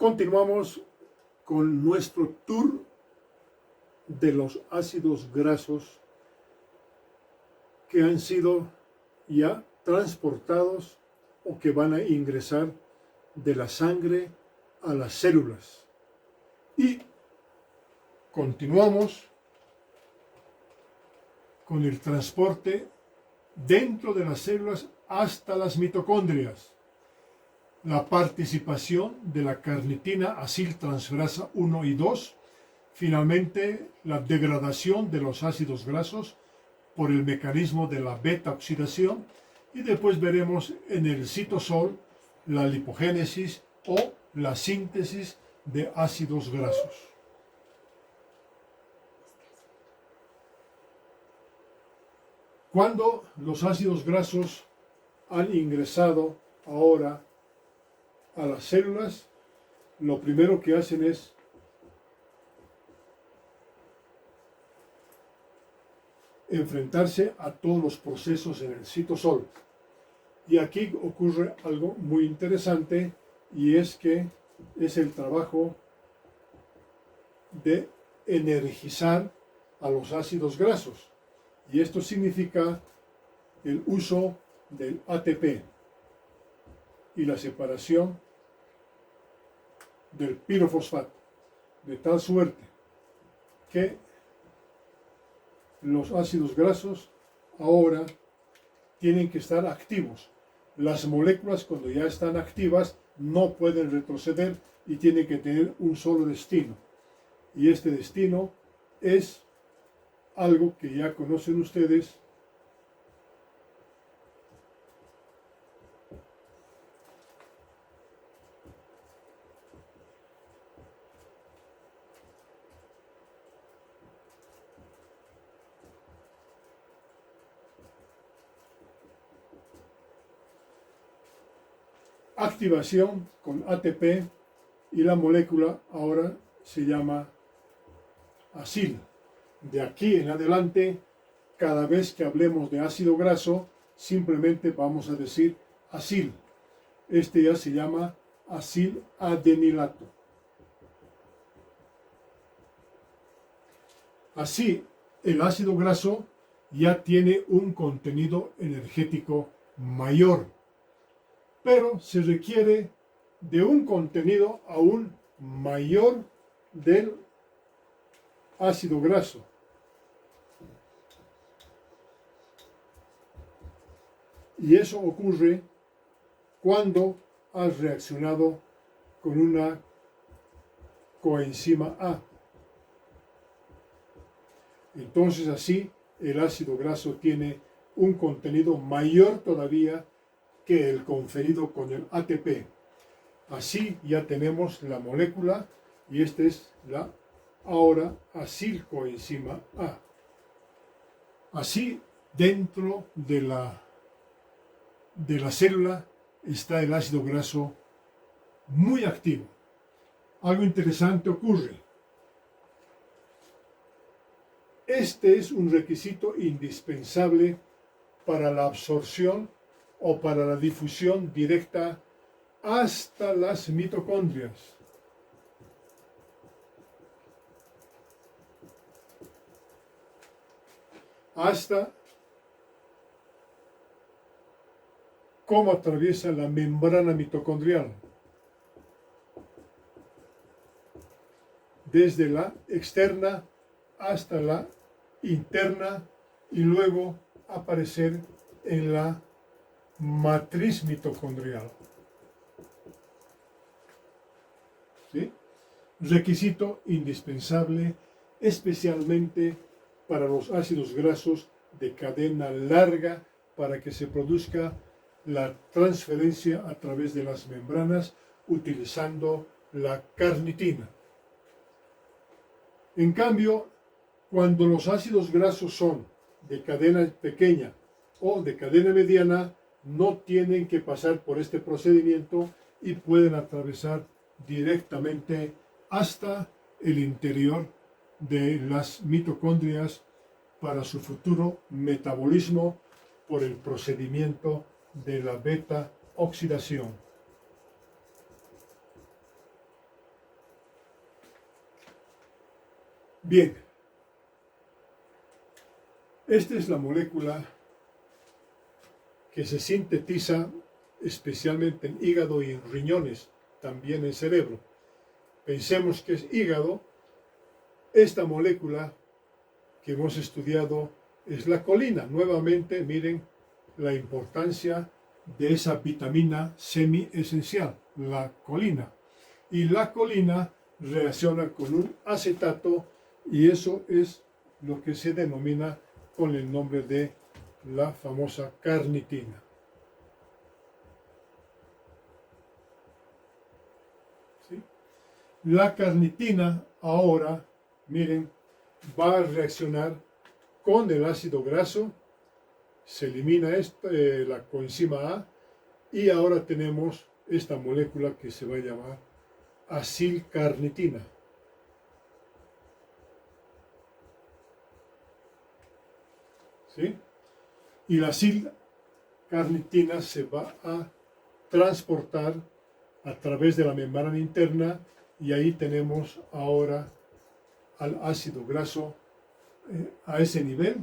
Continuamos con nuestro tour de los ácidos grasos que han sido ya transportados o que van a ingresar de la sangre a las células. Y continuamos con el transporte dentro de las células hasta las mitocondrias. La participación de la carnitina aciltransferasa 1 y 2, finalmente la degradación de los ácidos grasos por el mecanismo de la beta-oxidación, y después veremos en el citosol la lipogénesis o la síntesis de ácidos grasos. Cuando los ácidos grasos han ingresado ahora a las células, lo primero que hacen es enfrentarse a todos los procesos en el citosol. Y aquí ocurre algo muy interesante, y es que es el trabajo de energizar a los ácidos grasos. Y esto significa el uso del ATP y la separación del pirofosfato, de tal suerte que los ácidos grasos ahora tienen que estar activos. Las moléculas, cuando ya están activas, no pueden retroceder y tienen que tener un solo destino. Y este destino es algo que ya conocen ustedes, activación con ATP, y la molécula ahora se llama acil. De aquí en adelante, cada vez que hablemos de ácido graso, simplemente vamos a decir acil. Este ya se llama acil-adenilato. Así, el ácido graso ya tiene un contenido energético mayor, pero se requiere de un contenido aún mayor del ácido graso. Y eso ocurre cuando has reaccionado con una coenzima A. Entonces así el ácido graso tiene un contenido mayor todavía que el conferido con el ATP. Así ya tenemos la molécula, y esta es la ahora acilcoenzima A. Así, dentro de la célula está el ácido graso muy activo. Algo interesante ocurre. Este es un requisito indispensable para la absorción o para la difusión directa hasta las mitocondrias. Hasta cómo atraviesa la membrana mitocondrial, desde la externa hasta la interna, y luego aparecer en la matriz mitocondrial. ¿Sí? Requisito indispensable, especialmente para los ácidos grasos de cadena larga, para que se produzca la transferencia a través de las membranas utilizando la carnitina. En cambio, cuando los ácidos grasos son de cadena pequeña o de cadena mediana, no tienen que pasar por este procedimiento y pueden atravesar directamente hasta el interior de las mitocondrias para su futuro metabolismo por el procedimiento de la beta-oxidación. Bien, esta es la molécula que se sintetiza especialmente en hígado y en riñones, también en cerebro. Pensemos que es hígado. Esta molécula que hemos estudiado es la colina. Nuevamente, miren la importancia de esa vitamina semi-esencial, la colina. Y la colina reacciona con un acetato y eso es lo que se denomina con el nombre de la famosa carnitina. ¿Sí? La carnitina ahora, miren, va a reaccionar con el ácido graso, se elimina la coenzima A y ahora tenemos esta molécula que se va a llamar acilcarnitina. ¿Sí? Y la acilcarnitina se va a transportar a través de la membrana interna y ahí tenemos ahora al ácido graso a ese nivel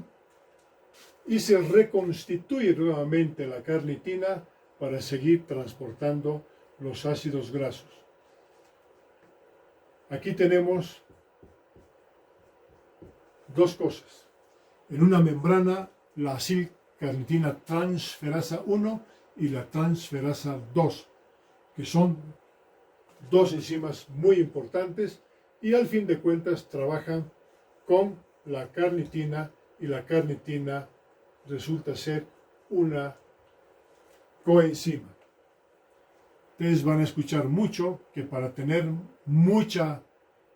y se reconstituye nuevamente la carnitina para seguir transportando los ácidos grasos. Aquí tenemos dos cosas. En una membrana, la acilcarnitina transferasa 1 y la transferasa 2, que son dos enzimas muy importantes y al fin de cuentas trabajan con la carnitina y la carnitina resulta ser una coenzima. Ustedes van a escuchar mucho que para tener mucha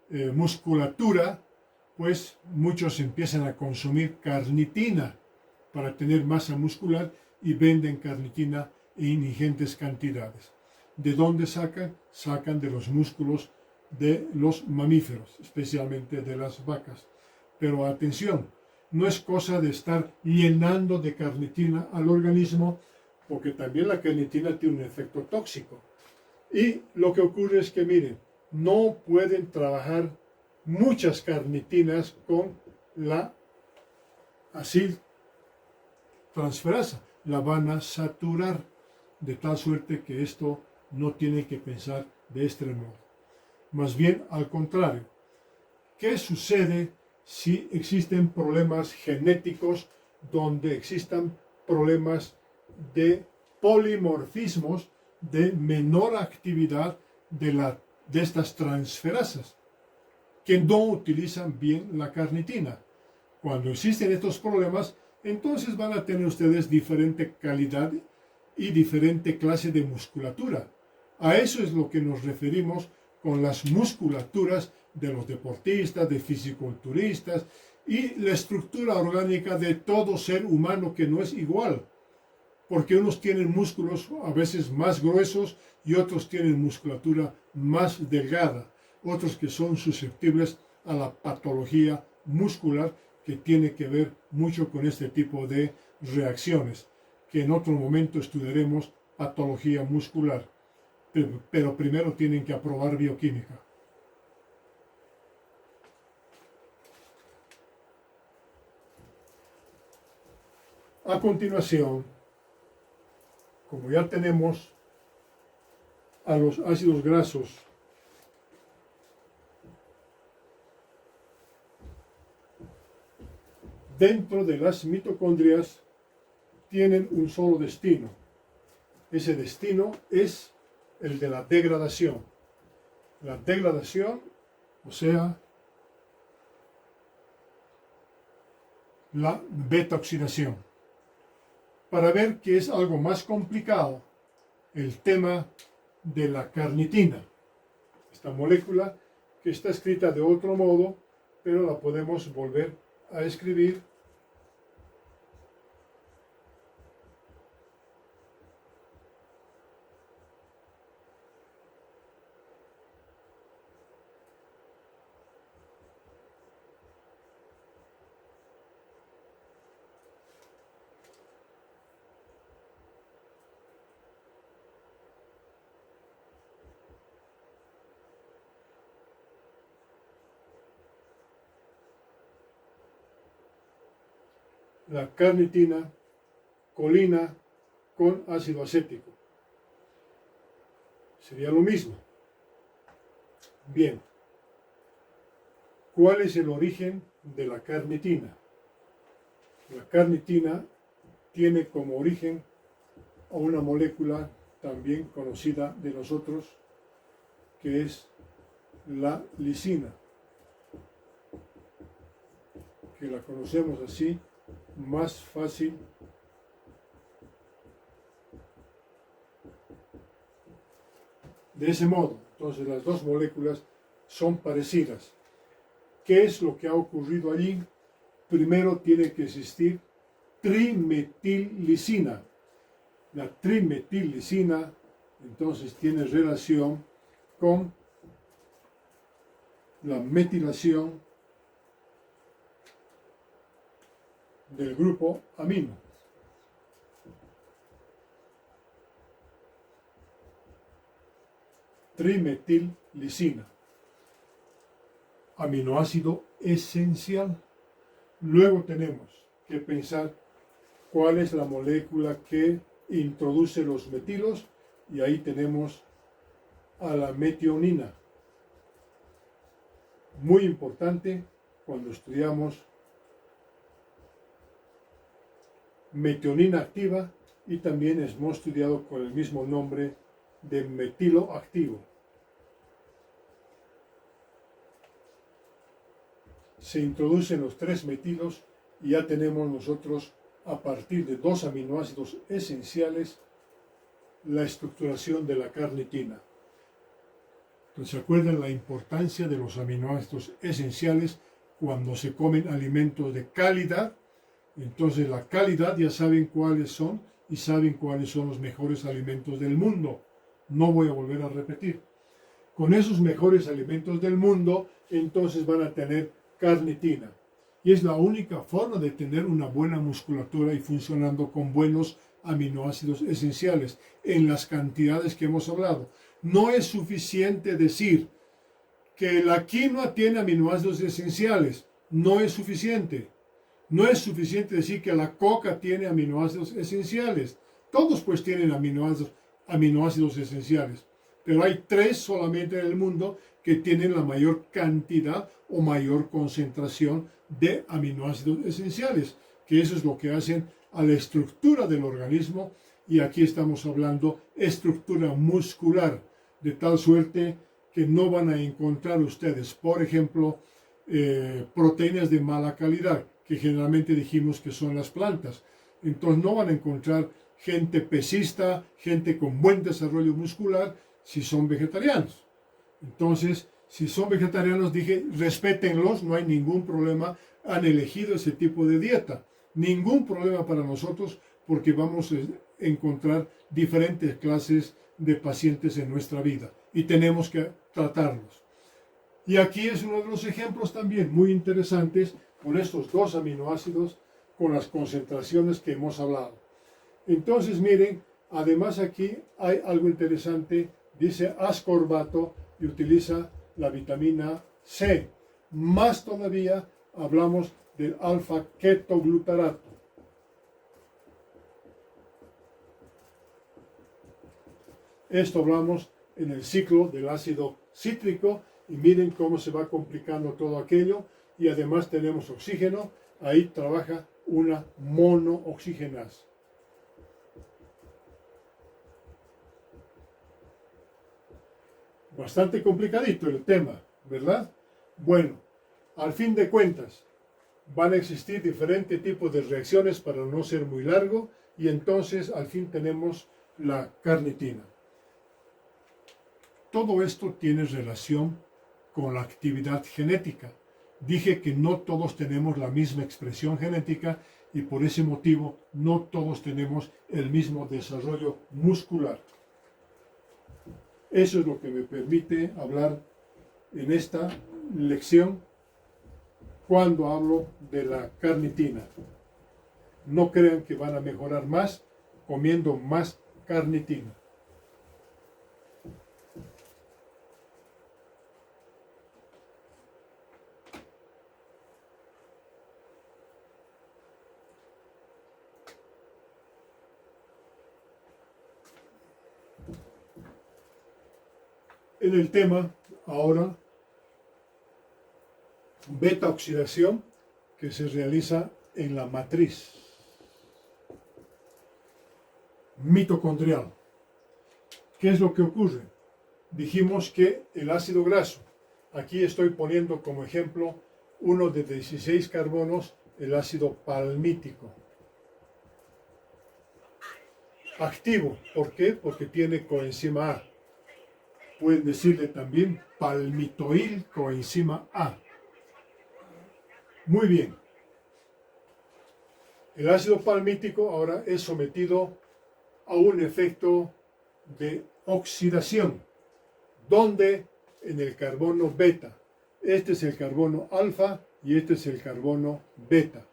musculatura, pues muchos empiezan a consumir carnitina para tener masa muscular y venden carnitina en ingentes cantidades. ¿De dónde sacan? Sacan de los músculos de los mamíferos, especialmente de las vacas. Pero atención, no es cosa de estar llenando de carnitina al organismo, porque también la carnitina tiene un efecto tóxico. Y lo que ocurre es que, miren, no pueden trabajar muchas carnitinas con la aciltransferasa. La van a saturar, de tal suerte que esto no tiene que pensar de este modo. Más bien al contrario. ¿Qué sucede si existen problemas genéticos donde existan problemas de polimorfismos de menor actividad de estas transferasas, que no utilizan bien la carnitina? Cuando existen estos problemas, entonces van a tener ustedes diferente calidad y diferente clase de musculatura. A eso es lo que nos referimos con las musculaturas de los deportistas, de fisiculturistas y la estructura orgánica de todo ser humano que no es igual. Porque unos tienen músculos a veces más gruesos y otros tienen musculatura más delgada. Otros que son susceptibles a la patología muscular que tiene que ver mucho con este tipo de reacciones, que en otro momento estudiaremos patología muscular. Pero primero tienen que aprobar bioquímica. A continuación, como ya tenemos a los ácidos grasos dentro de las mitocondrias, tienen un solo destino. Ese destino es el de la degradación. La degradación, o sea, la beta-oxidación. Para ver que es algo más complicado el tema de la carnitina. Esta molécula que está escrita de otro modo, pero la podemos volver a escribir. la carnitina, colina con ácido acético. Sería lo mismo. Bien. ¿Cuál es el origen de la carnitina? La carnitina tiene como origen a una molécula también conocida de nosotros, que es la lisina, que la conocemos así más fácil de ese modo. Entonces las dos moléculas son parecidas. ¿Qué es lo que ha ocurrido allí? Primero tiene que existir trimetillicina. La trimetillicina entonces tiene relación con la metilación del grupo amino. Trimetillicina, aminoácido esencial. Luego tenemos que pensar cuál es la molécula que introduce los metilos, y ahí tenemos a la metionina. Muy importante cuando estudiamos metionina activa, y también hemos estudiado con el mismo nombre de metilo activo. Se introducen los 3 metilos y ya tenemos nosotros, a partir de 2 aminoácidos esenciales, la estructuración de la carnitina. Entonces, ¿se acuerdan la importancia de los aminoácidos esenciales cuando se comen alimentos de calidad? Entonces, la calidad ya saben cuáles son, y saben cuáles son los mejores alimentos del mundo. No voy a volver a repetir. Con esos mejores alimentos del mundo, entonces van a tener carnitina. Y es la única forma de tener una buena musculatura y funcionando con buenos aminoácidos esenciales en las cantidades que hemos hablado. No es suficiente decir que la quinoa tiene aminoácidos esenciales. No es suficiente. No es suficiente decir que la coca tiene aminoácidos esenciales. Todos pues tienen aminoácidos esenciales. Pero hay 3 solamente en el mundo que tienen la mayor cantidad o mayor concentración de aminoácidos esenciales, que eso es lo que hacen a la estructura del organismo, y aquí estamos hablando estructura muscular, de tal suerte que no van a encontrar ustedes, por ejemplo, proteínas de mala calidad, que generalmente dijimos que son las plantas. Entonces no van a encontrar gente pesista, gente con buen desarrollo muscular, si son vegetarianos. Entonces, si son vegetarianos, dije, respétenlos, no hay ningún problema, han elegido ese tipo de dieta. Ningún problema para nosotros, porque vamos a encontrar diferentes clases de pacientes en nuestra vida y tenemos que tratarlos. Y aquí es uno de los ejemplos también muy interesantes con estos 2 aminoácidos con las concentraciones que hemos hablado. Entonces, miren, además aquí hay algo interesante, dice ascorbato y utiliza la vitamina C. Más todavía hablamos del alfa-ketoglutarato. Esto hablamos en el ciclo del ácido cítrico, y miren cómo se va complicando todo aquello, y además tenemos oxígeno, ahí trabaja una monooxigenasa. Bastante complicadito el tema, ¿verdad? Bueno, al fin de cuentas, van a existir diferentes tipos de reacciones para no ser muy largo, y entonces al fin tenemos la carnitina. Todo esto tiene relación con la actividad genética. Dije que no todos tenemos la misma expresión genética, y por ese motivo no todos tenemos el mismo desarrollo muscular. Eso es lo que me permite hablar en esta lección cuando hablo de la carnitina. No crean que van a mejorar más comiendo más carnitina. en el tema ahora beta oxidación que se realiza en la matriz mitocondrial. ¿Qué es lo que ocurre? Dijimos que el ácido graso, aquí estoy poniendo como ejemplo uno de 16 carbonos, el ácido palmítico. Activo, ¿por qué? Porque tiene coenzima A. Pueden decirle también palmitoil coenzima A. Muy bien. El ácido palmítico ahora es sometido a un efecto de oxidación, donde en el carbono beta, este es el carbono alfa y este es el carbono beta.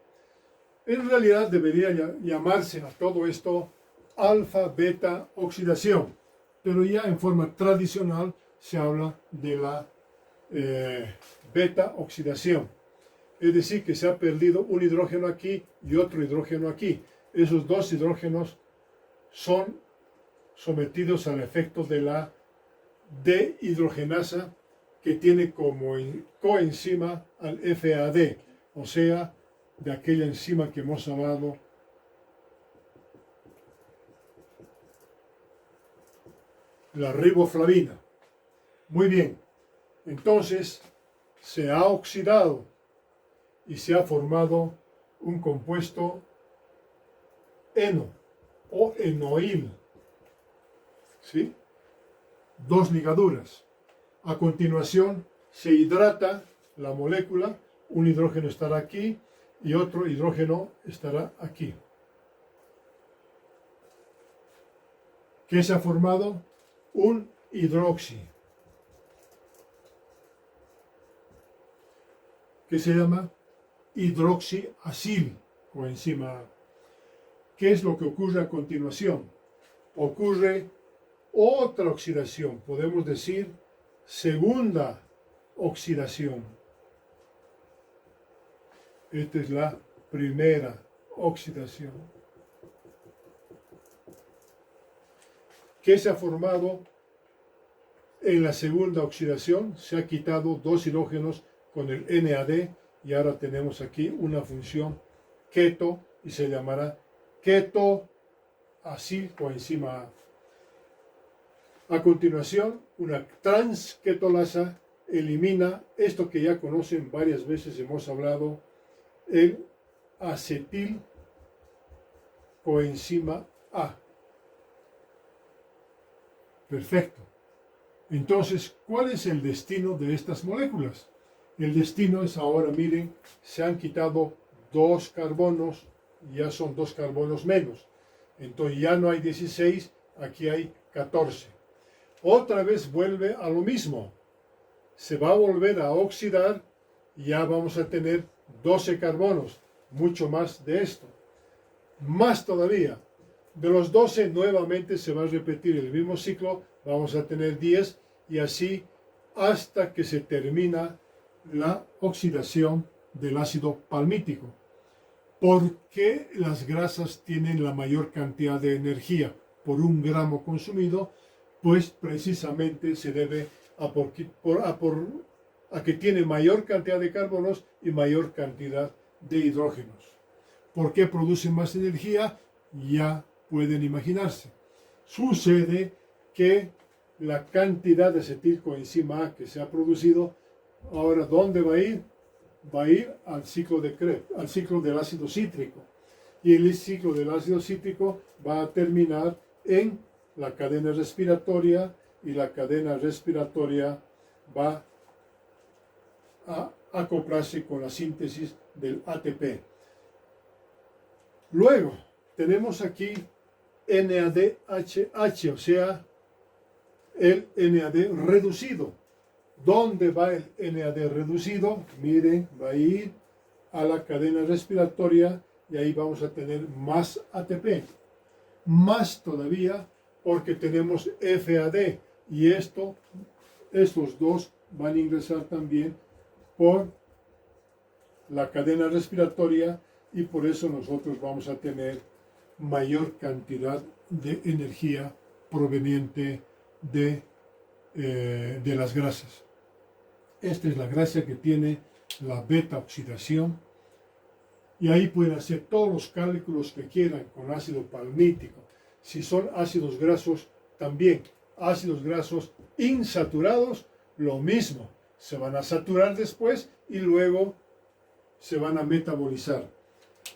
En realidad debería llamarse a todo esto alfa-beta oxidación, pero ya en forma tradicional se habla de la beta oxidación. Es decir, que se ha perdido un hidrógeno aquí y otro hidrógeno aquí. Esos dos hidrógenos son sometidos al efecto de la dehidrogenasa que tiene como coenzima al FAD, o sea, de aquella enzima que hemos llamado la riboflavina. Muy bien, entonces se ha oxidado y se ha formado un compuesto eno o enoil, ¿sí? Dos ligaduras. A continuación se hidrata la molécula, un hidrógeno estará aquí y otro hidrógeno estará aquí. ¿Qué se ha formado? Un hidroxi, que se llama hidroxiacil coenzima A. ¿Qué es lo que ocurre a continuación? Ocurre otra oxidación, podemos decir segunda oxidación. Esta es la primera oxidación. ¿Qué se ha formado en la segunda oxidación? Se ha quitado dos hidrógenos con el NAD y ahora tenemos aquí una función keto y se llamará ketoacil coenzima A. A continuación, una transketolasa elimina esto que ya conocen varias veces, hemos hablado, el acetil coenzima A. Perfecto. Entonces, ¿cuál es el destino de estas moléculas? El destino es ahora, miren, se han quitado dos carbonos, ya son dos carbonos menos. Entonces ya no hay 16, aquí hay 14. Otra vez vuelve a lo mismo. Se va a volver a oxidar y ya vamos a tener 12 carbonos, mucho más de esto. Más todavía, de los 12 nuevamente se va a repetir el mismo ciclo, vamos a tener 10 y así hasta que se termina la oxidación del ácido palmítico. ¿Por qué las grasas tienen la mayor cantidad de energía por un gramo consumido? Pues precisamente se debe a que tiene mayor cantidad de carbonos y mayor cantidad de hidrógenos. ¿Por qué producen más energía? Ya pueden imaginarse. Sucede que la cantidad de acetilcoenzima A que se ha producido, ahora ¿dónde va a ir? Va a ir al ciclo de Krebs, al ciclo del ácido cítrico. Y el ciclo del ácido cítrico va a terminar en la cadena respiratoria y la cadena respiratoria va a acoplarse con la síntesis del ATP. Luego tenemos aquí NADHH, o sea, el NAD reducido. ¿Dónde va el NAD reducido? Miren, va a ir a la cadena respiratoria y ahí vamos a tener más ATP. Más todavía porque tenemos FAD y estos dos van a ingresar también por la cadena respiratoria y por eso nosotros vamos a tener mayor cantidad de energía proveniente de de las grasas. Esta es la grasa que tiene la beta oxidación, y ahí pueden hacer todos los cálculos que quieran con ácido palmítico. Si son ácidos grasos, también ácidos grasos insaturados, lo mismo, se van a saturar después y luego se van a metabolizar.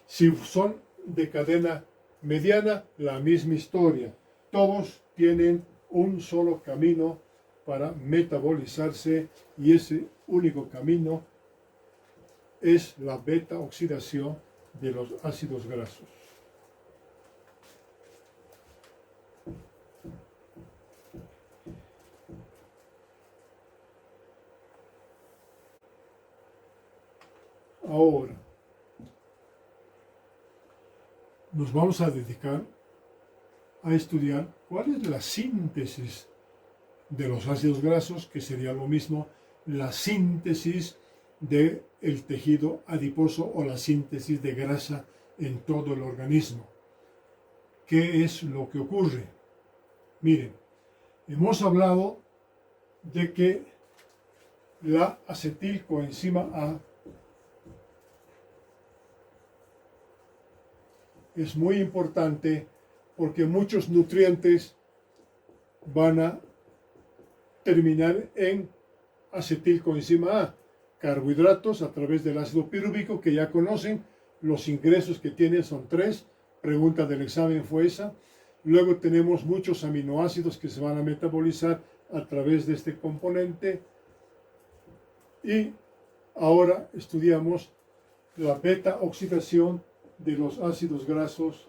Si son de cadena mediana, la misma historia. Todos tienen un solo camino para metabolizarse, y ese único camino es la beta oxidación de los ácidos grasos. Ahora nos vamos a dedicar a estudiar cuál es la síntesis de los ácidos grasos, que sería lo mismo la síntesis del tejido adiposo o la síntesis de grasa en todo el organismo. ¿Qué es lo que ocurre? Miren, hemos hablado de que la acetilcoenzima A es muy importante porque muchos nutrientes van a terminar en acetilcoenzima A. Carbohidratos a través del ácido pirúvico, que ya conocen, los ingresos que tienen son 3, pregunta del examen fue esa. Luego tenemos muchos aminoácidos que se van a metabolizar a través de este componente, y ahora estudiamos la beta oxidación de los ácidos grasos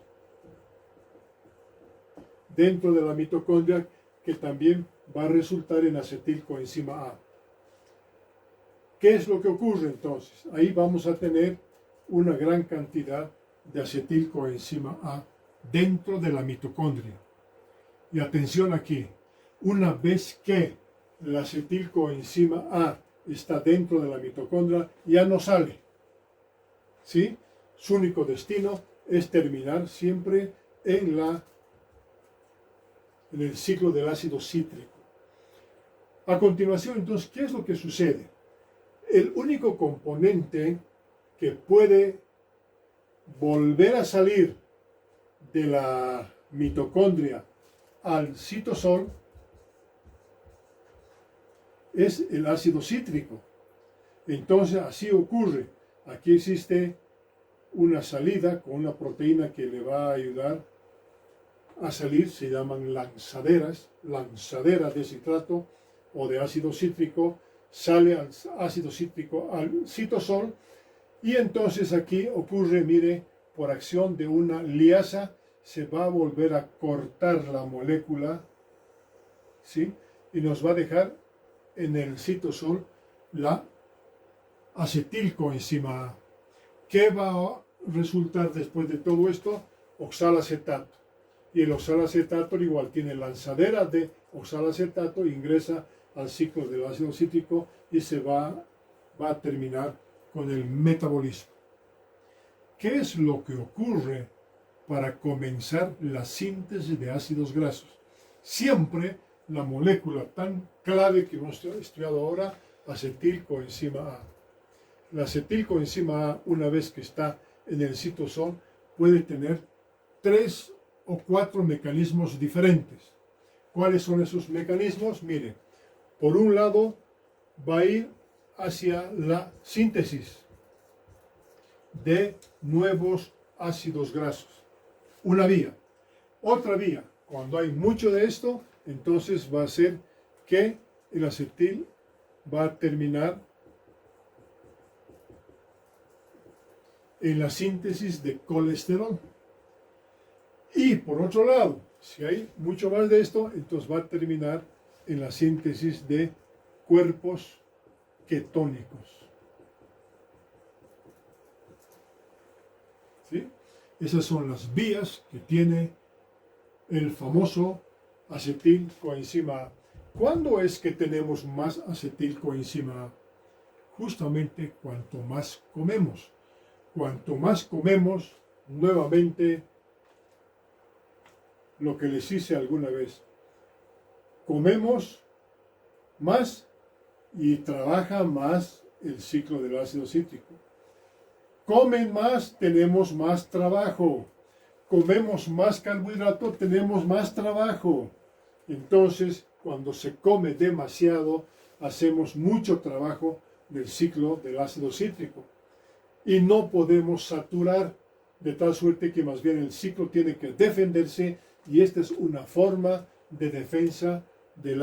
dentro de la mitocondria, que también va a resultar en acetilcoenzima A. ¿Qué es lo que ocurre entonces? Ahí vamos a tener una gran cantidad de acetilcoenzima A dentro de la mitocondria. Y atención aquí, una vez que la acetilcoenzima A está dentro de la mitocondria, ya no sale, ¿sí? Su único destino es terminar siempre en el ciclo del ácido cítrico. A continuación, entonces, ¿qué es lo que sucede? El único componente que puede volver a salir de la mitocondria al citosol es el ácido cítrico. Entonces, así ocurre. Aquí existe una salida con una proteína que le va a ayudar a salir, se llaman lanzaderas de citrato o de ácido cítrico, sale al ácido cítrico al citosol, y entonces aquí ocurre, mire, por acción de una liasa se va a volver a cortar la molécula, ¿sí? Y nos va a dejar en el citosol la acetilcoenzima A. ¿Qué va a resultar después de todo esto? Oxalacetato. Y el oxalacetato igual tiene lanzadera de oxalacetato, ingresa al ciclo del ácido cítrico y se va a terminar con el metabolismo. ¿Qué es lo que ocurre para comenzar la síntesis de ácidos grasos? Siempre la molécula tan clave que hemos estudiado ahora, acetilcoenzima A. La acetilcoenzima A, una vez que está en el citosol, puede tener 3 o 4 mecanismos diferentes. ¿Cuáles son esos mecanismos? Miren, por un lado va a ir hacia la síntesis de nuevos ácidos grasos. Una vía. Otra vía, cuando hay mucho de esto, entonces va a ser que el acetil va a terminar en la síntesis de colesterol. Y por otro lado, si hay mucho más de esto, entonces va a terminar en la síntesis de cuerpos ketónicos. ¿Sí? Esas son las vías que tiene el famoso acetilcoenzima A. ¿Cuándo es que tenemos más acetilcoenzima A? Justamente cuanto más comemos. Cuanto más comemos, nuevamente, lo que les hice alguna vez, comemos más y trabaja más el ciclo del ácido cítrico. Comen más, tenemos más trabajo. Comemos más carbohidrato, tenemos más trabajo. Entonces, cuando se come demasiado, hacemos mucho trabajo del ciclo del ácido cítrico. Y no podemos saturar, de tal suerte que más bien el ciclo tiene que defenderse, y esta es una forma de defensa del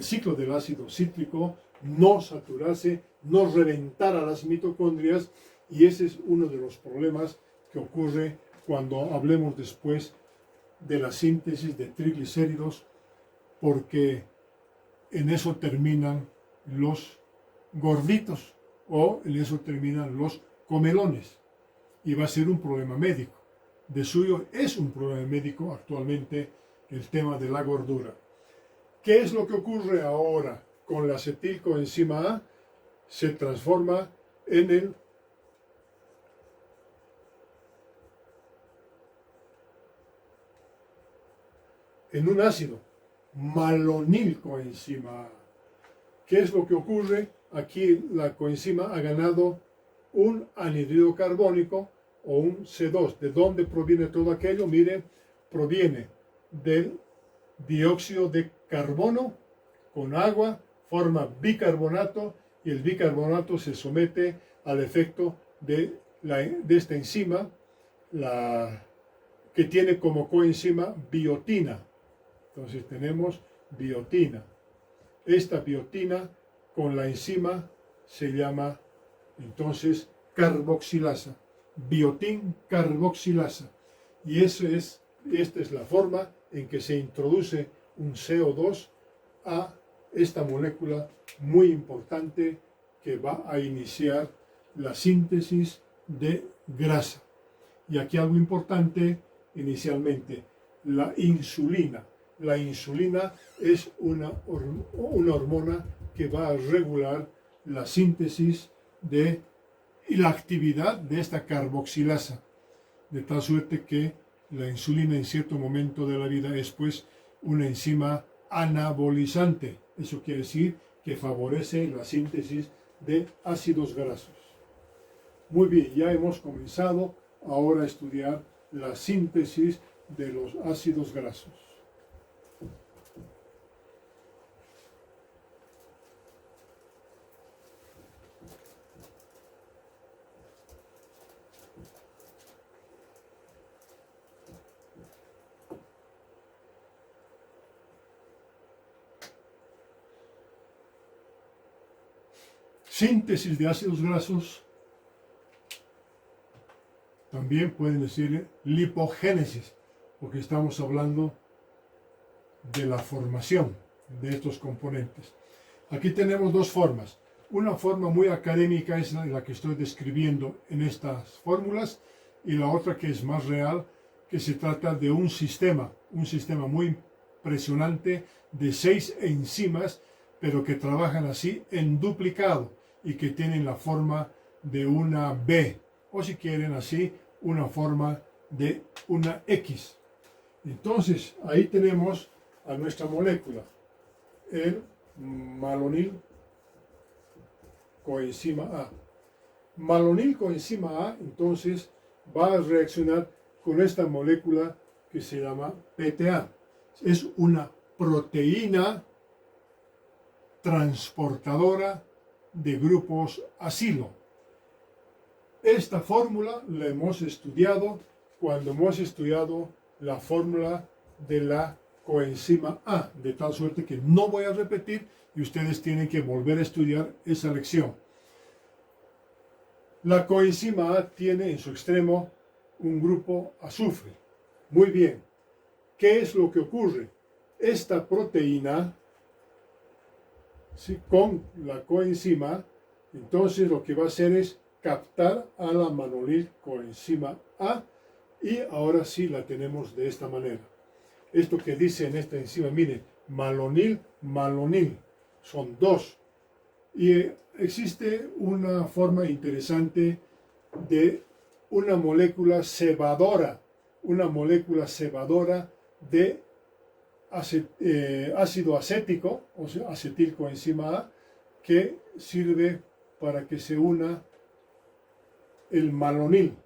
ciclo del ácido cítrico, no saturarse, no reventar a las mitocondrias, y ese es uno de los problemas que ocurre cuando hablemos después de la síntesis de triglicéridos, porque en eso terminan los gorditos o en eso terminan los comelones, y va a ser un problema médico. De suyo es un problema médico actualmente el tema de la gordura. ¿Qué es lo que ocurre ahora con la acetilcoenzima A? Se transforma en un ácido, malonilcoenzima A. ¿Qué es lo que ocurre? Aquí la coenzima ha ganado un anhídrido carbónico o un C2. ¿De dónde proviene todo aquello? Mire, proviene del dióxido de carbono con agua, forma bicarbonato, y el bicarbonato se somete al efecto de esta enzima, que tiene como coenzima biotina. Entonces tenemos biotina. Esta biotina con la enzima se llama entonces carboxilasa, biotin carboxilasa. Y esta es la forma en que se introduce un CO2 a esta molécula muy importante que va a iniciar la síntesis de grasa. Y aquí algo importante inicialmente, la insulina. La insulina es una hormona que va a regular la síntesis y la actividad de esta carboxilasa, de tal suerte que la insulina en cierto momento de la vida es pues una enzima anabolizante. Eso quiere decir que favorece la síntesis de ácidos grasos. Muy bien, ya hemos comenzado ahora a estudiar la síntesis de los ácidos grasos. Síntesis de ácidos grasos, también pueden decir lipogénesis, porque estamos hablando de la formación de estos componentes. Aquí tenemos dos formas. Una forma muy académica es la que estoy describiendo en estas fórmulas, y la otra, que es más real, que se trata de un sistema muy impresionante de 6 enzimas, pero que trabajan así en duplicado y que tienen la forma de una B, o si quieren así, una forma de una X. Entonces, ahí tenemos a nuestra molécula, el malonilcoenzima A. Malonilcoenzima A, entonces, va a reaccionar con esta molécula que se llama PTA. Es una proteína transportadora de grupos acilo. Esta fórmula la hemos estudiado cuando hemos estudiado la fórmula de la coenzima A, de tal suerte que no voy a repetir y ustedes tienen que volver a estudiar esa lección. La coenzima A tiene en su extremo un grupo azufre. Muy bien, ¿qué es lo que ocurre? Esta proteína, ¿sí?, con la coenzima, entonces lo que va a hacer es captar a la malonilcoenzima A, y ahora sí la tenemos de esta manera. Esto que dice en esta enzima, mire, malonil, son dos. Y existe una forma interesante de una molécula cebadora de ácido acético, o sea, acetilcoenzima A, que sirve para que se una el malonil.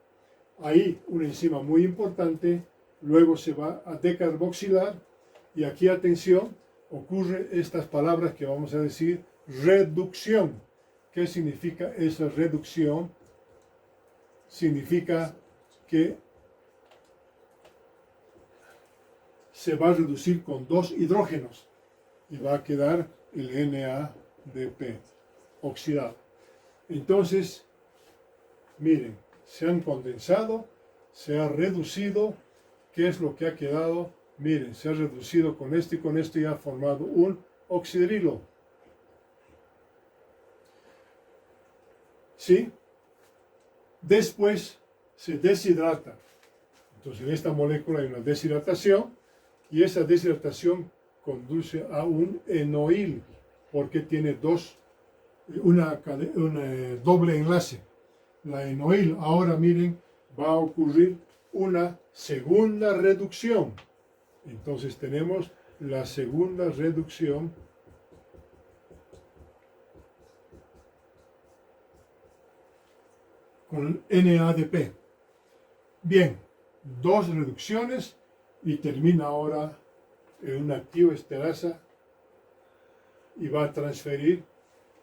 Ahí una enzima muy importante, luego se va a decarboxilar y aquí atención, ocurre estas palabras que vamos a decir, reducción. ¿Qué significa esa reducción? Significa que se va a reducir con dos hidrógenos y va a quedar el NADP oxidado. Entonces, miren, se han condensado, se ha reducido. ¿Qué es lo que ha quedado? Miren, se ha reducido con esto y ha formado un oxidrilo. ¿Sí? Después se deshidrata. Entonces en esta molécula hay una deshidratación y esa deshidratación conduce a un enoil porque tiene un doble enlace. La enoil, ahora miren, va a ocurrir una segunda reducción. Entonces tenemos la segunda reducción con NADP. Bien, dos reducciones y termina ahora en una tioesterasa y va a transferir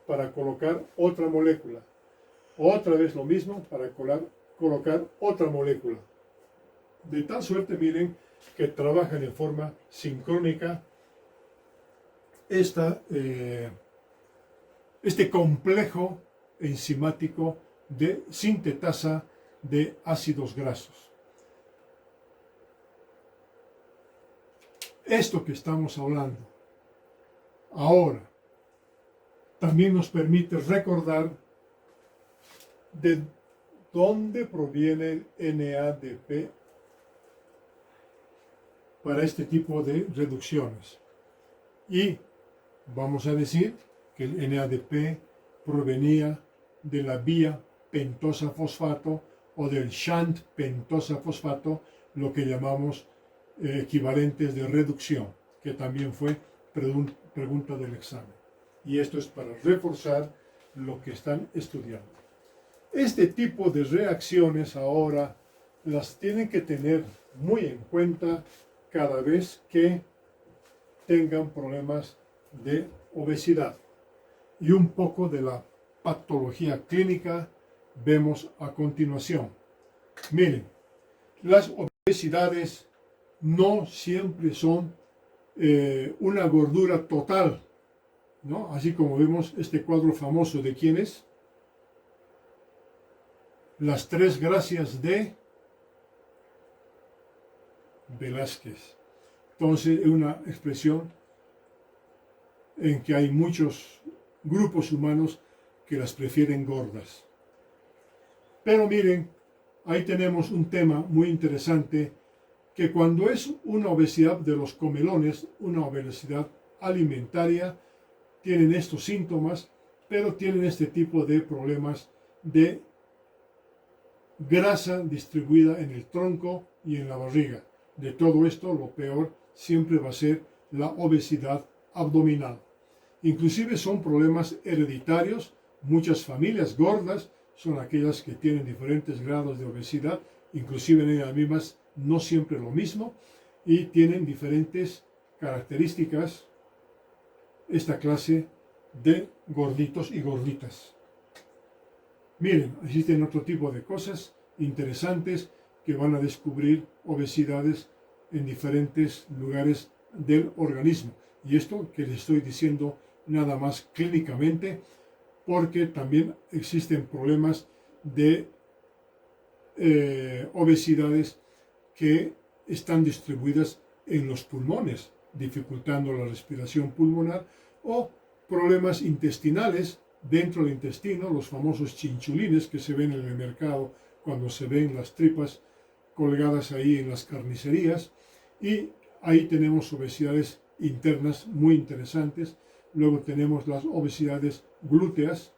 para colocar otra molécula. Otra vez lo mismo para colocar otra molécula. De tal suerte, miren, que trabajan en forma sincrónica este complejo enzimático de sintetasa de ácidos grasos. Esto que estamos hablando ahora también nos permite recordar de dónde proviene el NADP para este tipo de reducciones. Y vamos a decir que el NADP provenía de la vía pentosa fosfato o del shunt pentosa fosfato, lo que llamamos equivalentes de reducción, que también fue pregunta del examen. Y esto es para reforzar lo que están estudiando. Este tipo de reacciones ahora las tienen que tener muy en cuenta cada vez que tengan problemas de obesidad. Y un poco de la patología clínica vemos a continuación. Miren, las obesidades no siempre son una gordura total, ¿no? Así como vemos este cuadro famoso de quién es. Las tres gracias de Velázquez. Entonces, es una expresión en que hay muchos grupos humanos que las prefieren gordas. Pero miren, ahí tenemos un tema muy interesante, que cuando es una obesidad de los comelones, una obesidad alimentaria, tienen estos síntomas, pero tienen este tipo de problemas de grasa distribuida en el tronco y en la barriga. De todo esto, lo peor siempre va a ser la obesidad abdominal. Inclusive son problemas hereditarios. Muchas familias gordas son aquellas que tienen diferentes grados de obesidad, inclusive en ellas mismas no siempre lo mismo, y tienen diferentes características esta clase de gorditos y gorditas. Miren, existen otro tipo de cosas interesantes que van a descubrir obesidades en diferentes lugares del organismo. Y esto que les estoy diciendo nada más clínicamente, porque también existen problemas de obesidades que están distribuidas en los pulmones, dificultando la respiración pulmonar, o problemas intestinales dentro del intestino, los famosos chinchulines que se ven en el mercado cuando se ven las tripas colgadas ahí en las carnicerías, y ahí tenemos obesidades internas muy interesantes. Luego tenemos las obesidades glúteas,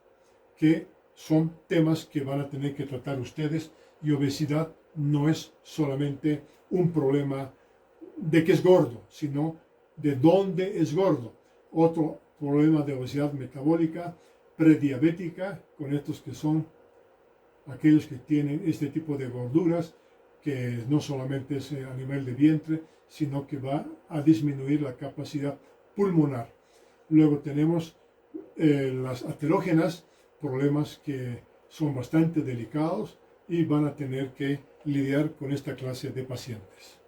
que son temas que van a tener que tratar ustedes, y obesidad no es solamente un problema de que es gordo, sino de dónde es gordo. Otro problema de obesidad metabólica, prediabética, con estos que son aquellos que tienen este tipo de gorduras, que no solamente es a nivel de vientre, sino que va a disminuir la capacidad pulmonar. Luego tenemos las aterógenas, problemas que son bastante delicados y van a tener que lidiar con esta clase de pacientes.